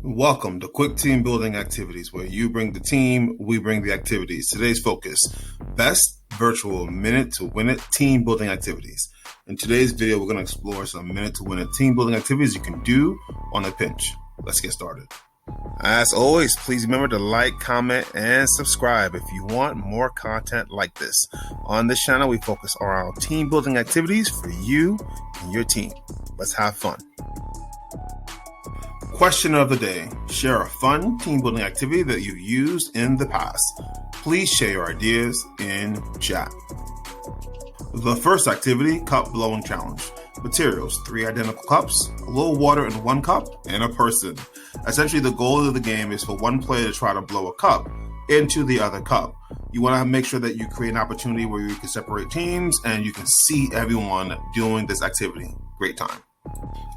Welcome to Quick Team Building Activities, where you bring the team, we bring the activities. Today's focus, best virtual minute-to-win-it team building activities. In today's video, we're going to explore some minute-to-win-it team building activities you can do on a pinch. Let's get started. As always, please remember to like, comment, and subscribe if you want more content like this. On this channel, we focus on our team building activities for you and your team. Let's have fun. Question of the day. Share a fun team building activity that you've used in the past. Please share your ideas in chat. The first activity, cup blowing challenge. Materials, 3 identical cups, a little water in 1 cup, and a person. Essentially, the goal of the game is for one player to try to blow a cup into the other cup. You want to make sure that you create an opportunity where you can separate teams and you can see everyone doing this activity. Great time.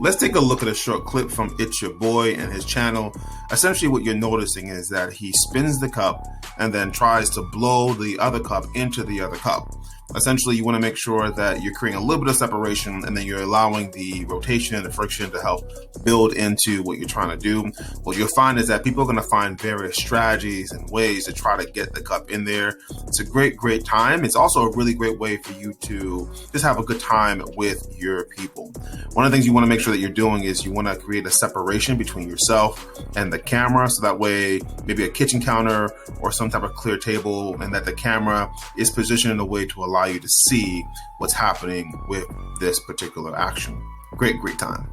Let's take a look at a short clip from It's Your Boy and his channel. Essentially what you're noticing is that he spins the cup and then tries to blow the other cup into the other cup. Essentially, you want to make sure that you're creating a little bit of separation and then you're allowing the rotation and the friction to help build into what you're trying to do. What you'll find is that people are going to find various strategies and ways to try to get the cup in there. It's a great time. It's also a really great way for you to just have a good time with your people. One of the things you want to make sure that you're doing is you want to create a separation between yourself and the camera, so that way maybe a kitchen counter or some type of clear table, and that the camera is positioned in a way to allow you to see what's happening with this particular action. Great time.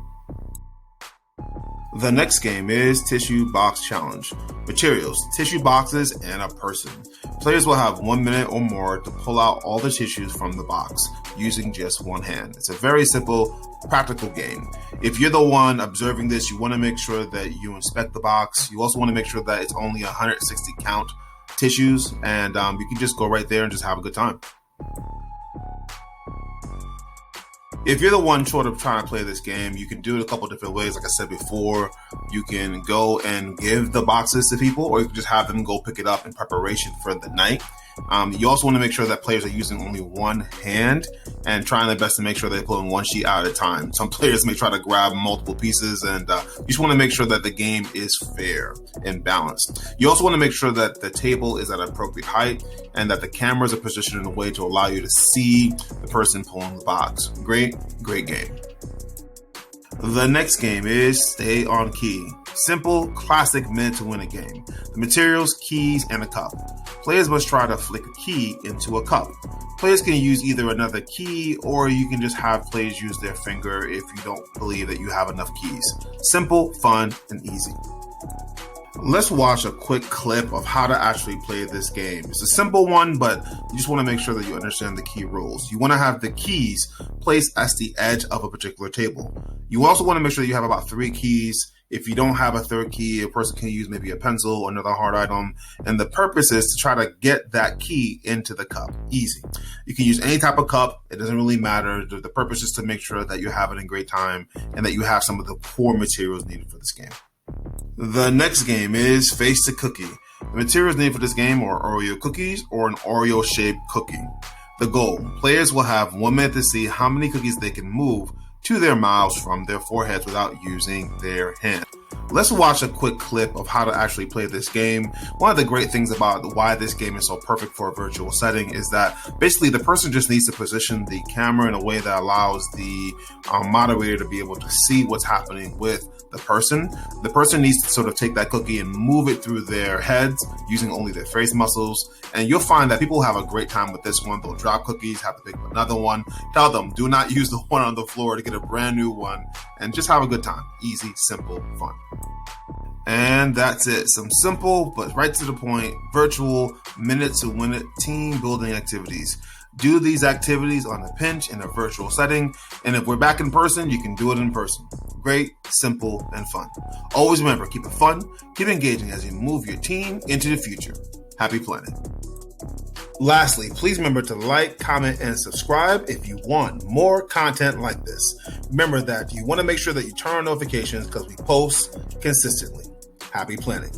The next game is Tissue Box Challenge. Materials, tissue boxes, and a person. Players will have 1 minute or more to pull out all the tissues from the box using just one hand. It's a very simple, practical game. If you're the one observing this, you want to make sure that you inspect the box. You also want to make sure that it's only 160 count tissues, and you can just go right there and just have a good time. If you're the one sort of trying to play this game, you can do it a couple different ways. Like I said before, you can go and give the boxes to people, or you can just have them go pick it up in preparation for the night. You also want to make sure that players are using only one hand and trying their best to make sure they're pulling one sheet out at a time. Some players may try to grab multiple pieces, and you just want to make sure that the game is fair and balanced. You also want to make sure that the table is at an appropriate height and that the cameras are positioned in a way to allow you to see the person pulling the box. Great game. The next game is Stay on Key. Simple, classic minute-to-win-it game. The materials, keys, and a cup. Players must try to flick a key into a cup. Players can use either another key, or you can just have players use their finger if you don't believe that you have enough keys. Simple, fun, and easy. Let's watch a quick clip of how to actually play this game. It's a simple one, but you just want to make sure that you understand the key rules. You want to have the keys placed at the edge of a particular table. You also want to make sure that you have about 3 keys. If you don't have a third key, a person can use maybe a pencil or another hard item. And the purpose is to try to get that key into the cup. Easy. You can use any type of cup. It doesn't really matter. The purpose is to make sure that you're having a great time and that you have some of the core materials needed for this game. The next game is Face the Cookie. The materials needed for this game are Oreo cookies or an Oreo-shaped cookie. The goal, players will have 1 minute to see how many cookies they can move to their mouths from their foreheads without using their hand. Let's watch a quick clip of how to actually play this game. One of the great things about why this game is so perfect for a virtual setting is that basically the person just needs to position the camera in a way that allows the moderator to be able to see what's happening with the person. The person needs to sort of take that cookie and move it through their heads using only their face muscles. And you'll find that people have a great time with this one. They'll drop cookies, have to pick up another one. Tell them, do not use the one on the floor to get a brand new one, and just have a good time. Easy, simple, fun. And that's it. Some simple, but right to the point, virtual minute-to-win-it team building activities. Do these activities on a pinch in a virtual setting. And if we're back in person, you can do it in person. Great, simple, and fun. Always remember, keep it fun, keep engaging as you move your team into the future. Happy planning. Lastly, please remember to like, comment, and subscribe if you want more content like this. Remember that you want to make sure that you turn on notifications because we post consistently. Happy planning.